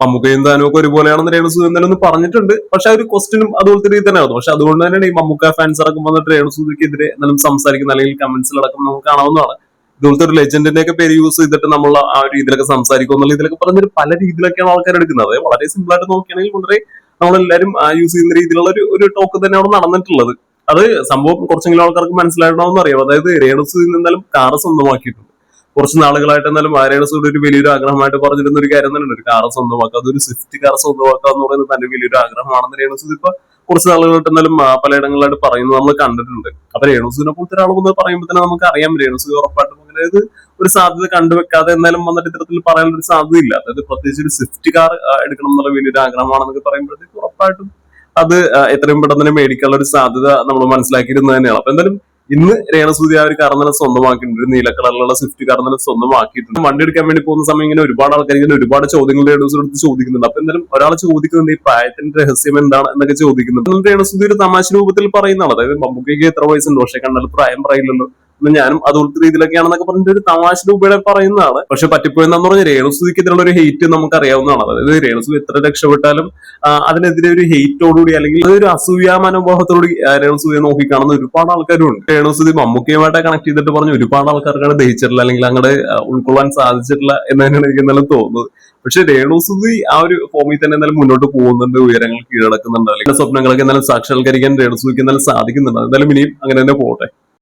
മമ്മൂക്കയും താനും ഒക്കെ ഒരുപോലെയാണെന്ന് രേണുസുതി എന്തായാലും ഒന്ന് പറഞ്ഞിട്ടുണ്ട്. പക്ഷെ ആ ഒരു ക്വസ്റ്റിനും അതുപോലത്തെ രീതി തന്നെ ആയിരുന്നു. പക്ഷെ അതുകൊണ്ട് തന്നെയാണ് ഈ മമ്മൂക്ക ഫാൻസ് അടക്കം വന്നിട്ട് രേണുസുതിക്കെതിരെ എന്നാലും സംസാരിക്കുന്ന അല്ലെങ്കിൽ കമന്റ്സിലടക്കം നമുക്ക് കാണാവുന്നതാണ്. ഇതുപോലത്തെ ഒരു ലെജൻഡിന്റെ ഒക്കെ പേര് യൂസ് ചെയ്തിട്ട് നമ്മൾ ആ ഒരു രീതിയിലൊക്കെ സംസാരിക്കും എന്നുള്ള ഇതിലൊക്കെ പറഞ്ഞൊരു പല രീതിയിലൊക്കെയാണ് ആൾക്കാർ എടുക്കുന്നത്. അത് വളരെ സിമ്പിൾ ആയിട്ട് നോക്കുകയാണെങ്കിൽ വളരെ നമ്മളെല്ലാരും യൂസ് ചെയ്യുന്ന രീതിയിലുള്ള ഒരു ടോക്ക് തന്നെയാണ് നടന്നിട്ടുള്ളത്. അത് സംഭവം കുറച്ചെങ്കിലും ആൾക്കാർക്ക് മനസ്സിലാക്കണമെന്ന് അറിയാം. അതായത് രേണുസുതി എന്തായാലും കാറ് സ്വന്തമാക്കിയിട്ടുണ്ട്. കുറച്ച് നാളുകളായിട്ട് എന്നാലും രേണുസുതി ഒരു വലിയൊരു ആഗ്രഹമായിട്ട് പറഞ്ഞിരുന്ന ഒരു കാര്യം തന്നെയാണ് ഒരു കാറ് സ്വന്തമാക്കുക. അതൊരു സ്വിഫ്റ്റ് കാർ സ്വന്തമാക്കുക എന്ന് പറയുന്നത് തന്നെ വലിയൊരു ആഗ്രഹമാണെന്ന് രേണുസുതി ഇപ്പൊ കുറച്ച് നാളുകളായിട്ട് എന്നാലും പലയിടങ്ങളിലായിട്ട് പറയുന്നത് നമ്മൾ കണ്ടിട്ടുണ്ട്. അപ്പൊ രേണുസുദിനെ പോലത്തെ ഒരാൾ വന്ന് പറയുമ്പോൾ തന്നെ നമുക്ക് അറിയാം രേണുസുതി ഉറപ്പായിട്ടും അതായത് ഒരു സാധ്യത കണ്ടുവെക്കാതെ എന്നാലും വന്നിട്ട് ഇത്തരത്തിൽ പറയാനൊരു സാധ്യതയില്ല. അതായത് പ്രത്യേകിച്ച് ഒരു സ്വിഫ്റ്റ് കാർ എടുക്കണം എന്നുള്ള വലിയൊരു ആഗ്രഹമാണെന്നൊക്കെ പറയുമ്പോഴത്തേക്ക് ഉറപ്പായിട്ടും അത് എത്രയും പെട്ടെന്ന് തന്നെ മേടിക്കാനുള്ള ഒരു സാധ്യത നമ്മൾ മനസ്സിലാക്കിയിരുന്നത് തന്നെയാണ്. അപ്പൊ എന്തായാലും ഇന്ന് രേണുസുതി ആ ഒരു കാർ തന്നെ സ്വന്തമാക്കിയിട്ടുണ്ട്. ഒരു നീല കളറിലുള്ള സ്വിഫ്റ്റ് കാർ തന്നെ സ്വന്തമാക്കിയിട്ടുണ്ട്. വണ്ടി എടുക്കാൻ വേണ്ടി പോകുന്ന സമയം ഇങ്ങനെ ഒരുപാട് ആൾക്കാർ ഇങ്ങനെ ഒരുപാട് ചോദ്യങ്ങൾ രേണുസുതി എടുത്ത് ചോദിക്കുന്നുണ്ട്. അപ്പൊ എന്തായാലും ഒരാൾ ചോദിക്കുന്നുണ്ട് ഈ പ്രായത്തിന്റെ രഹസ്യം എന്താണ് എന്നൊക്കെ ചോദിക്കുന്നുണ്ട്. രേണുസുതി ഒരു തമാശ രൂപത്തിൽ പറയുന്നതാണ്. അതായത് മമ്മൂക്കയ്ക്ക് എത്ര വയസ്സുണ്ട് പക്ഷെ കണ്ടാൽ പ്രായം പറയില്ലല്ലോ, ഞാനും അതുപോലത്തെ രീതിയിലൊക്കെയാണെന്നൊക്കെ പറഞ്ഞിട്ട് ഒരു തമാശ രൂപയുടെ പറയുന്നതാണ്. പക്ഷെ പറ്റിപ്പോയെന്നു പറഞ്ഞ രേണുസുതിക്ക് ഇതിലുള്ള ഒരു ഹെയ്റ്റ് നമുക്ക് അറിയാവുന്നതാണ്. അതായത് രേണുസുതി എത്ര രക്ഷപ്പെട്ടാലും അതിനെതിരെ ഒരു ഹെയ്റ്റോടുകൂടി അല്ലെങ്കിൽ ഒരു അസൂയ മനോഭാവത്തോടുകൂടി രേണുസുതിയെ നോക്കിക്കാണുന്ന ഒരുപാട് ആൾക്കാരുണ്ട്. രേണുസുതി മമ്മൂക്കയുമായിട്ട് കണക്ട് ചെയ്തിട്ട് പറഞ്ഞ ഒരുപാട് ആൾക്കാർക്കാണ് ദഹിച്ചിട്ടില്ല അല്ലെങ്കിൽ അങ്ങോട്ട് ഉൾക്കൊള്ളാൻ സാധിച്ചിട്ടില്ല എന്ന് തന്നെയാണ് എനിക്ക് എന്തായാലും തോന്നുന്നത്. പക്ഷെ രേണുസുതി ആ ഒരു ഫോമിൽ തന്നെ എന്തായാലും മുന്നോട്ട് പോകുന്നുണ്ട്, ഉയരങ്ങൾ കീഴടക്കുന്നുണ്ട്, അല്ലെങ്കിൽ സ്വപ്നങ്ങളൊക്കെ എന്തായാലും സാക്ഷാത്കരിക്കാൻ രേണുസുതിക്ക് എന്തായാലും സാധിക്കുന്നുണ്ട്. എന്തായാലും ഇനിയും അങ്ങനെ തന്നെ പോട്ടെ.